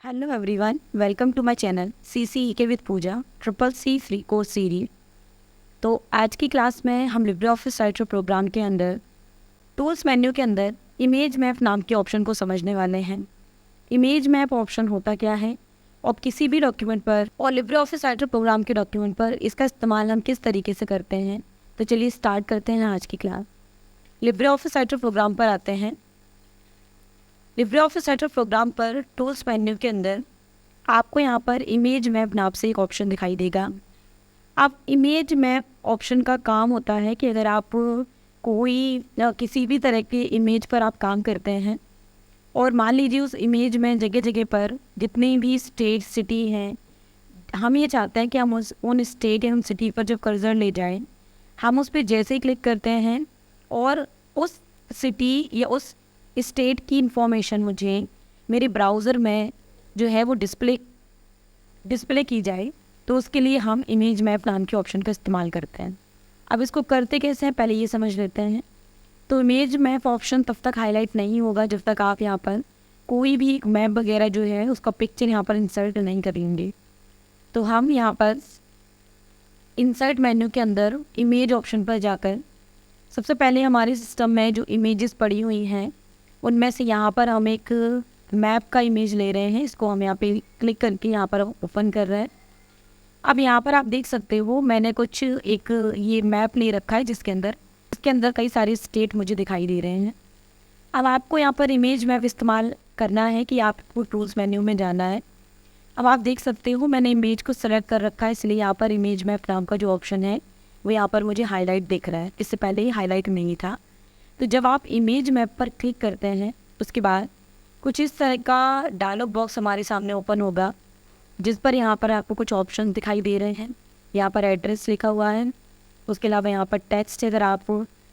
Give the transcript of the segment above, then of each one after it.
Hello everyone, welcome to my channel CCEK with Pooja triple C free course series. तो आज की class में हम लिब्रे ऑफिस राइटर प्रोग्राम के अंदर टूल्स मेन्यू के अंदर इमेज मैप नाम के ऑप्शन को समझने वाले हैं। इमेज मैप ऑप्शन होता क्या है और किसी भी डॉक्यूमेंट पर और लिब्रे ऑफिस राइटर प्रोग्राम के डॉक्यूमेंट पर इसका इस्तेमाल हम किस तरीके से करते हैं। तो चलिए स्टार्ट करते हैं आज की class. LibreOffice writer program पर आते हैं। लिब्रे ऑफिस राइटर प्रोग्राम पर टूल्स मेन्यू के अंदर आपको यहाँ पर इमेज मैप नाम से एक ऑप्शन दिखाई देगा। अब इमेज मैप ऑप्शन का काम होता है कि अगर आप कोई किसी भी तरह के इमेज पर आप काम करते हैं और मान लीजिए उस इमेज में जगह जगह पर जितनी भी स्टेट सिटी हैं, हम ये चाहते हैं कि हम उन स्टेट या उन सिटी पर जब कर्सर ले जाएं, हम उस पर जैसे ही क्लिक करते हैं और उस सिटी या उस स्टेट की इंफॉर्मेशन मुझे मेरे ब्राउज़र में जो है वो डिस्प्ले की जाए, तो उसके लिए हम इमेज मैप नाम के ऑप्शन का इस्तेमाल करते हैं। अब इसको करते कैसे हैं पहले ये समझ लेते हैं। तो इमेज मैप ऑप्शन तब तक हाईलाइट नहीं होगा जब तक आप यहाँ पर कोई भी एक मैप वगैरह जो है उसका पिक्चर यहाँ पर इंसर्ट नहीं करेंगे। तो हम यहाँ पर इंसर्ट मेन्यू के अंदर इमेज ऑप्शन पर जाकर सबसे पहले हमारे सिस्टम में जो इमेजेस पड़ी हुई हैं उनमें से यहाँ पर हम एक मैप का इमेज ले रहे हैं। इसको हम यहाँ पे क्लिक करके यहाँ पर ओपन कर रहे हैं। अब यहाँ पर आप देख सकते हो मैंने कुछ एक ये मैप ले रखा है जिसके अंदर कई सारे स्टेट मुझे दिखाई दे रहे हैं। अब आपको यहाँ पर इमेज मैप इस्तेमाल करना है कि आपको टूल्स मेन्यू में जाना है। अब आप देख सकते हो मैंने इमेज को सेलेक्ट कर रखा है, इसलिए यहाँ पर इमेज मैप नाम का जो ऑप्शन है वो यहाँ पर मुझे हाईलाइट दिख रहा है। इससे पहले ही हाईलाइट नहीं था। तो जब आप इमेज मैप पर क्लिक करते हैं उसके बाद कुछ इस तरह का डायलॉग बॉक्स हमारे सामने ओपन होगा, जिस पर यहाँ पर आपको कुछ ऑप्शन दिखाई दे रहे हैं। यहाँ पर एड्रेस लिखा हुआ है, उसके अलावा यहाँ पर टेक्स्ट, अगर आप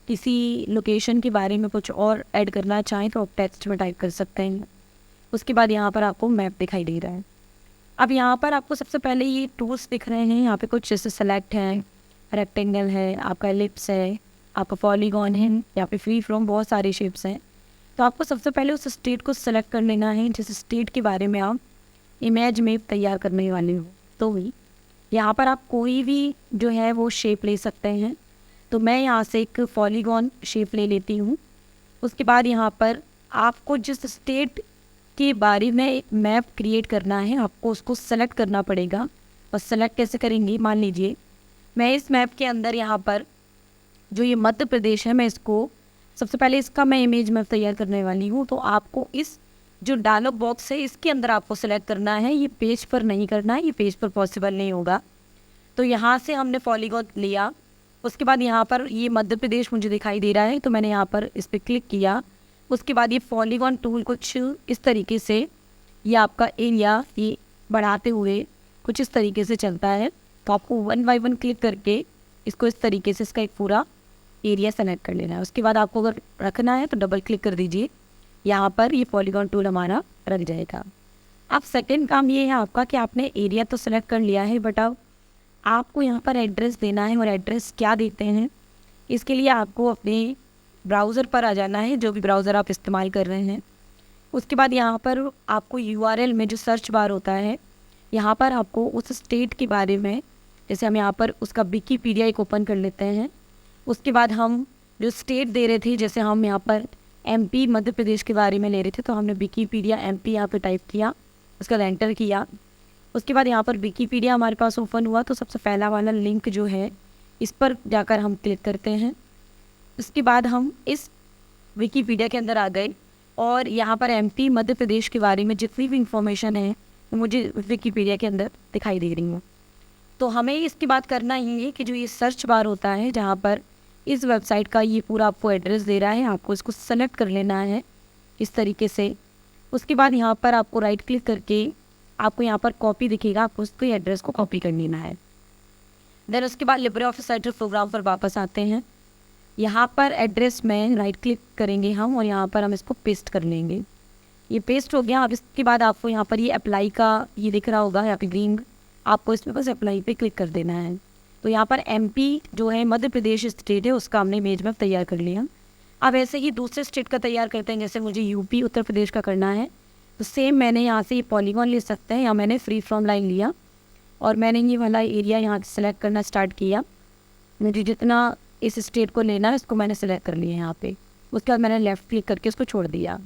किसी लोकेशन के बारे में कुछ और ऐड करना चाहें तो आप टेक्स्ट में टाइप कर सकते हैं। उसके बाद यहाँ पर आपको मैप दिखाई दे रहा है। अब यहाँ पर आपको सबसे पहले ये टूल्स दिख रहे हैं। यहाँ पे कुछ जैसे सेलेक्ट है, रेक्टेंगल है, आपका एलिप्स है, आपका पॉलीगॉन है, यहाँ पे फ्री फ्रॉम, बहुत सारे शेप्स हैं। तो आपको सबसे पहले उस स्टेट को सेलेक्ट कर लेना है जिस स्टेट के बारे में आप इमेज मैप तैयार करने वाले हो। तो भी यहाँ पर आप कोई भी जो है वो शेप ले सकते हैं। तो मैं यहाँ से एक पॉलीगॉन शेप ले लेती हूँ। उसके बाद यहाँ पर आपको जिस स्टेट के बारे में मैप क्रिएट करना है आपको उसको सेलेक्ट करना पड़ेगा। और सेलेक्ट कैसे करेंगे, मान लीजिए मैं इस मैप के अंदर यहाँ पर जो ये मध्य प्रदेश है, मैं इसको सबसे पहले इसका मैं इमेज मैप तैयार करने वाली हूँ। तो आपको इस जो डायलॉग बॉक्स है इसके अंदर आपको सेलेक्ट करना है, ये पेज पर नहीं करना है, ये पेज पर पॉसिबल नहीं होगा। तो यहाँ से हमने पॉलीगॉन लिया, उसके बाद यहाँ पर ये मध्य प्रदेश मुझे दिखाई दे रहा है तो मैंने यहाँ पर इस पर क्लिक किया। उसके बाद ये पॉलीगॉन टूल कुछ इस तरीके से ये आपका एरिया ये बढ़ाते हुए कुछ इस तरीके से चलता है। तो आपको 1 बाय 1 क्लिक करके इसको इस तरीके से इसका एक पूरा एरिया सेलेक्ट कर लेना है। उसके बाद आपको अगर रखना है तो डबल क्लिक कर दीजिए, यहाँ पर ये पॉलीगॉन टूल हमारा रख जाएगा। अब सेकंड काम ये है आपका कि आपने एरिया तो सेलेक्ट कर लिया है, बट अब आपको यहाँ पर एड्रेस देना है। और एड्रेस क्या देते हैं इसके लिए आपको अपने ब्राउज़र पर आ जाना है, जो भी ब्राउज़र आप इस्तेमाल कर रहे हैं। उसके बाद यहाँ पर आपको URL में जो सर्च बार होता है यहाँ पर आपको उस स्टेट के बारे में, जैसे हम यहाँ पर उसका विकीपीडिया एक ओपन कर लेते हैं। उसके बाद हम जो स्टेट दे रहे थे, जैसे हम यहाँ पर MP मध्य प्रदेश के बारे में ले रहे थे तो हमने विकीपीडिया MP यहाँ पे टाइप किया, उसका एंटर किया। उसके बाद यहाँ पर विकीपीडिया हमारे पास ओपन हुआ तो सबसे पहला वाला लिंक जो है इस पर जाकर हम क्लिक करते हैं। उसके बाद हम इस विकीपीडिया के अंदर आ गए और यहाँ पर MP मध्य प्रदेश के बारे में जितनी भी इंफॉर्मेशन है वो मुझे विकीपीडिया के अंदर दिखाई दे रही हूँ। तो हमें इसकी बात करना ही है कि जो ये सर्च बार होता है जहाँ पर इस वेबसाइट का ये पूरा आपको एड्रेस दे रहा है, आपको इसको सेलेक्ट कर लेना है इस तरीके से। उसके बाद यहाँ पर आपको राइट क्लिक करके आपको यहाँ पर कॉपी दिखेगा, आपको उसको एड्रेस को कॉपी कर लेना है। देन उसके बाद लिब्रे ऑफिस राइटर प्रोग्राम पर वापस आते हैं। यहाँ पर एड्रेस में राइट क्लिक करेंगे हम और यहाँ पर हम इसको पेस्ट कर लेंगे। ये पेस्ट हो गया। अब इसके बाद आपको यहाँ पर ये अप्लाई का ये दिख रहा होगा यहाँ पे ग्रीन, आपको इसमें बस अप्लाई पे क्लिक कर देना है। तो यहाँ पर MP जो है मध्य प्रदेश स्टेट है उसका हमने इमेज मैप तैयार कर लिया। अब ऐसे ही दूसरे स्टेट का तैयार करते हैं, जैसे मुझे UP उत्तर प्रदेश का करना है तो सेम मैंने यहाँ से ये पॉलीगॉन ले सकते हैं या मैंने फ्री फ्रॉम लाइन लिया और मैंने ये वाला एरिया यहाँ से सेलेक्ट करना स्टार्ट किया। मुझे जितना इस स्टेट को लेना है इसको मैंने सेलेक्ट कर लिया यहाँ पे। उसके बाद मैंने लेफ़्ट क्लिक करके उसको छोड़ दिया।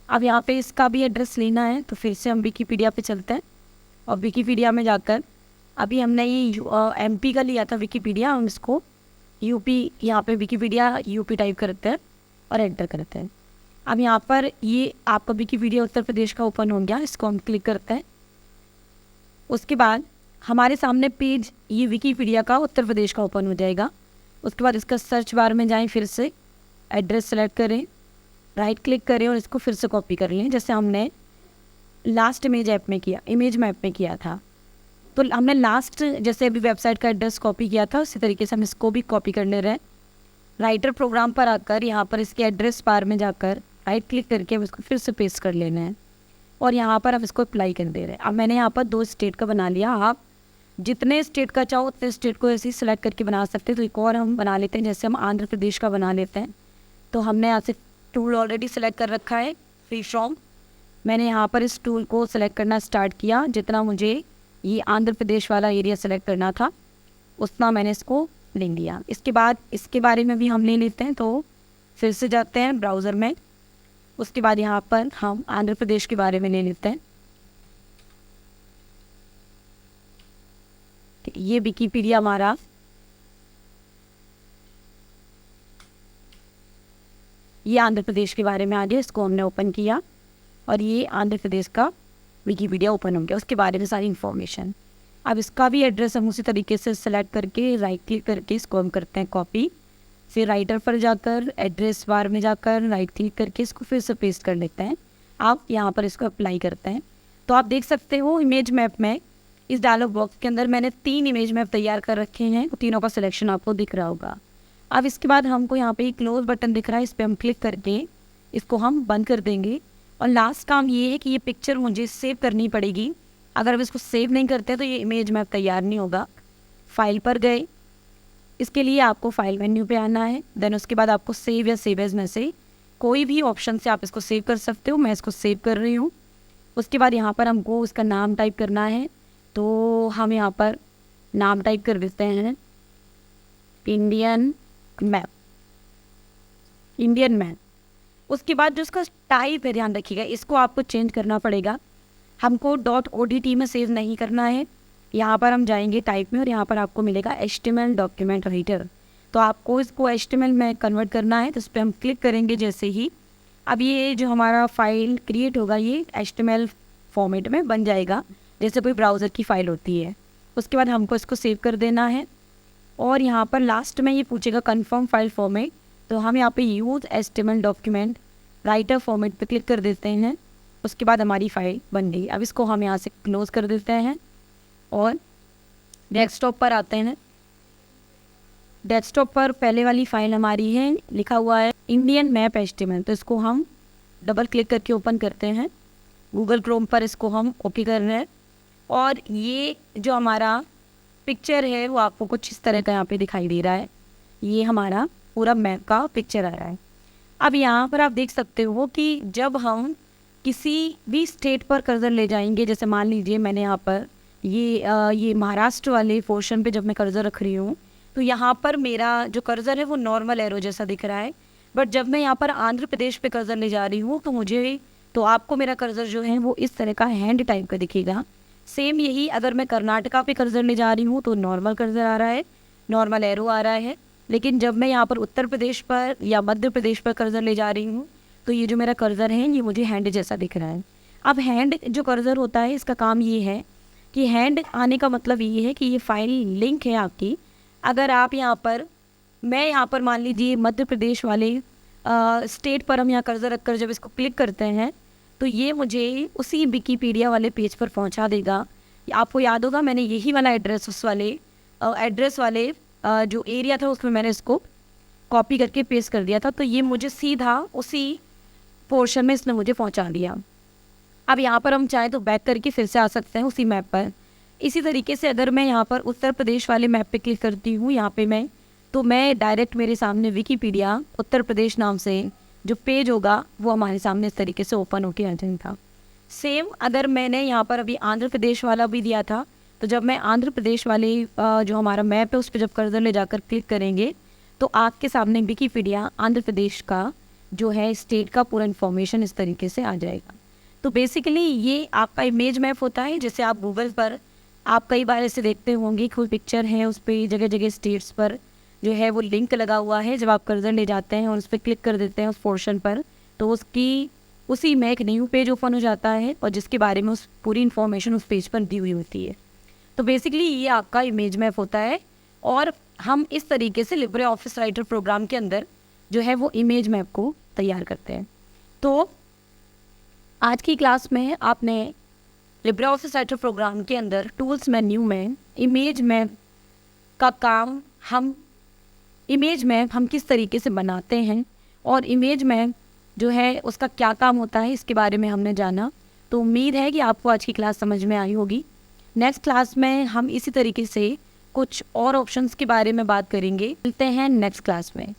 अब यहाँ पे इसका भी एड्रेस लेना है तो फिर से हम विकीपीडिया पे चलते हैं और विकीपीडिया में जाकर अभी हमने ये MP का लिया था विकीपीडिया, हम इसको UP यहाँ पे विकीपीडिया UP टाइप करते हैं और एंटर करते हैं। अब यहाँ पर ये आपका विकीपीडिया उत्तर प्रदेश का ओपन हो गया, इसको हम क्लिक करते हैं। उसके बाद हमारे सामने पेज ये विकीपीडिया का उत्तर प्रदेश का ओपन हो जाएगा। उसके बाद इसका सर्च बार में जाएं, फिर से एड्रेस सेलेक्ट करें, राइट क्लिक करें और इसको फिर से कॉपी कर लें जैसे हमने लास्ट इमेज मैप में किया था। तो हमने लास्ट जैसे अभी वेबसाइट का एड्रेस कॉपी किया था उसी तरीके से हम इसको भी कॉपी करने रहे। राइटर प्रोग्राम पर आकर यहाँ पर इसके एड्रेस बार में जाकर राइट क्लिक करके हम इसको फिर से पेस्ट कर लेना है और यहाँ पर हम इसको अप्लाई कर दे रहे हैं। अब मैंने यहाँ पर 2 स्टेट का बना लिया। आप जितने स्टेट का चाहो उतने स्टेट को ऐसे ही सिलेक्ट करके बना सकते हैं। तो एक और हम बना लेते हैं, जैसे हम आंध्र प्रदेश का बना लेते हैं। तो हमने यहाँ से टूल ऑलरेडी सेलेक्ट कर रखा है फ्री फ्रॉम। मैंने यहाँ पर इस टूल को सिलेक्ट करना स्टार्ट किया। जितना मुझे ये आंध्र प्रदेश वाला एरिया सेलेक्ट करना था उतना मैंने इसको ले लिया। इसके बाद इसके बारे में भी हम ले लेते हैं। तो फिर से जाते हैं ब्राउज़र में। उसके बाद यहाँ पर हम आंध्र प्रदेश के बारे में ले लेते हैं। ये विकीपीडिया हमारा ये आंध्र प्रदेश के बारे में आ गया, इसको हमने ओपन किया और ये आंध्र प्रदेश का विकीपीडिया ओपन हो गया, उसके बारे में सारी इन्फॉर्मेशन। अब इसका भी एड्रेस हम उसी तरीके से सेलेक्ट करके राइट क्लिक करके इसको हम करते हैं कॉपी। फिर राइटर पर जाकर एड्रेस बार में जाकर राइट क्लिक करके इसको फिर से पेस्ट कर लेते हैं। आप यहाँ पर इसको अप्लाई करते हैं। तो आप देख सकते हो इमेज मैप में इस डायलॉग बॉक्स के अंदर मैंने 3 इमेज मैप तैयार कर रखे हैं। तीनों का सिलेक्शन आपको दिख रहा होगा। अब इसके बाद हमको यहाँ पे क्लोज बटन दिख रहा है, इस पर हम क्लिक करके इसको हम बंद कर देंगे। और लास्ट काम ये है कि ये पिक्चर मुझे सेव करनी पड़ेगी। अगर हम इसको सेव नहीं करते तो ये इमेज मैप तैयार नहीं होगा। फाइल पर गए, इसके लिए आपको फाइल मेन्यू पे आना है। देन उसके बाद आपको सेव या सेव एज में से कोई भी ऑप्शन से आप इसको सेव कर सकते हो। मैं इसको सेव कर रही हूँ। उसके बाद यहाँ पर हमको उसका नाम टाइप करना है। तो हम यहाँ पर नाम टाइप कर देते हैं इंडियन मैप। उसके बाद जो उसका टाइप है ध्यान रखिएगा, इसको आपको चेंज करना पड़ेगा। हमको .odt में सेव नहीं करना है। यहाँ पर हम जाएंगे टाइप में और यहाँ पर आपको मिलेगा HTML डॉक्यूमेंट राइटर। तो आपको इसको HTML में कन्वर्ट करना है। तो इस पर हम क्लिक करेंगे जैसे ही, अब ये जो हमारा फाइल क्रिएट होगा ये HTML फॉर्मेट में बन जाएगा जैसे कोई ब्राउज़र की फ़ाइल होती है। उसके बाद हमको इसको सेव कर देना है और यहाँ पर लास्ट में ये पूछेगा कन्फर्म फाइल फॉर्मेट। तो हम यहाँ पे use HTML document writer format पे क्लिक कर देते हैं। उसके बाद हमारी फ़ाइल बन गई। अब इसको हम यहाँ से क्लोज़ कर देते हैं और डेस्कटॉप पर आते हैं। डेस्कटॉप पर पहले वाली फ़ाइल हमारी है, लिखा हुआ है इंडियन मैप HTML। तो इसको हम डबल क्लिक करके ओपन करते हैं। गूगल क्रोम पर इसको हम ओके कर रहे हैं और ये जो हमारा पिक्चर है वो आपको कुछ इस तरह का यहाँ पे दिखाई दे रहा है। ये हमारा पूरा मैप का पिक्चर आ रहा है। अब यहाँ पर आप देख सकते हो कि जब हम किसी भी स्टेट पर कर्सर ले जाएंगे, जैसे मान लीजिए मैंने यहाँ पर ये महाराष्ट्र वाले पोर्शन पे जब मैं कर्सर रख रही हूँ तो यहाँ पर मेरा जो कर्सर है वो नॉर्मल एरो जैसा दिख रहा है। बट जब मैं यहाँ पर आंध्र प्रदेश पे कर्सर ले जा रही हूँ तो आपको मेरा कर्सर जो है वो इस तरह का हैंड टाइप का दिखेगा। सेम यही अगर मैं कर्नाटका पे कर्सर ले जा रही हूँ तो नॉर्मल कर्सर आ रहा है, नॉर्मल एरो आ रहा है। लेकिन जब मैं यहाँ पर उत्तर प्रदेश पर या मध्य प्रदेश पर कर्सर ले जा रही हूँ तो ये जो मेरा कर्सर है ये मुझे हैंड जैसा दिख रहा है। अब हैंड जो कर्सर होता है इसका काम ये है कि हैंड आने का मतलब ये है कि ये फाइल लिंक है आपकी। अगर आप मैं यहाँ पर मान लीजिए मध्य प्रदेश वाले स्टेट पर हम यहाँ कर्सर रखकर जब इसको क्लिक करते हैं तो ये मुझे उसी विकीपीडिया वाले पेज पर पहुँचा देगा। आपको याद होगा मैंने यही वाला एड्रेस वाले जो एरिया था उसमें मैंने इसको कॉपी करके पेस्ट कर दिया था। तो ये मुझे सीधा उसी पोर्शन में इसने मुझे पहुंचा दिया। अब यहाँ पर हम चाहें तो बैक करके फिर से आ सकते हैं उसी मैप पर। इसी तरीके से अगर मैं यहाँ पर उत्तर प्रदेश वाले मैप पे क्लिक करती हूँ यहाँ पे मैं डायरेक्ट मेरे सामने विकीपीडिया उत्तर प्रदेश नाम से जो पेज होगा वो हमारे सामने इस तरीके से ओपन होके आ जाएगा। सेम अगर मैंने यहाँ पर अभी आंध्र प्रदेश वाला भी दिया था, तो जब मैं आंध्र प्रदेश वाले जो हमारा मैप है उस पर जब कर्सर ले जाकर क्लिक करेंगे तो आपके सामने विकिपीडिया आंध्र प्रदेश का जो है स्टेट का पूरा इन्फॉर्मेशन इस तरीके से आ जाएगा। तो बेसिकली ये आपका इमेज मैप होता है। जैसे आप गूगल पर आप कई बार ऐसे देखते होंगे, कोई पिक्चर है उस पर जगह जगह स्टेट्स पर जो है वो लिंक लगा हुआ है। जब आप कर्सर ले जाते हैं और उस पर क्लिक कर देते हैं उस पोर्शन पर, तो उसी में एक न्यू पेज ओपन हो जाता है और जिसके बारे में उस पूरी इन्फॉर्मेशन उस पेज पर दी हुई होती है। तो बेसिकली ये आपका इमेज मैप होता है और हम इस तरीके से लिब्रे ऑफिस राइटर प्रोग्राम के अंदर जो है वो इमेज मैप को तैयार करते हैं। तो आज की क्लास में आपने लिब्रे ऑफिस राइटर प्रोग्राम के अंदर टूल्स मेन्यू में इमेज मैप का काम इमेज मैप हम किस तरीके से बनाते हैं और इमेज मैप जो है उसका क्या काम होता है इसके बारे में हमने जाना। तो उम्मीद है कि आपको आज की क्लास समझ में आई होगी। नेक्स्ट क्लास में हम इसी तरीके से कुछ और ऑप्शंस के बारे में बात करेंगे। मिलते हैं नेक्स्ट क्लास में।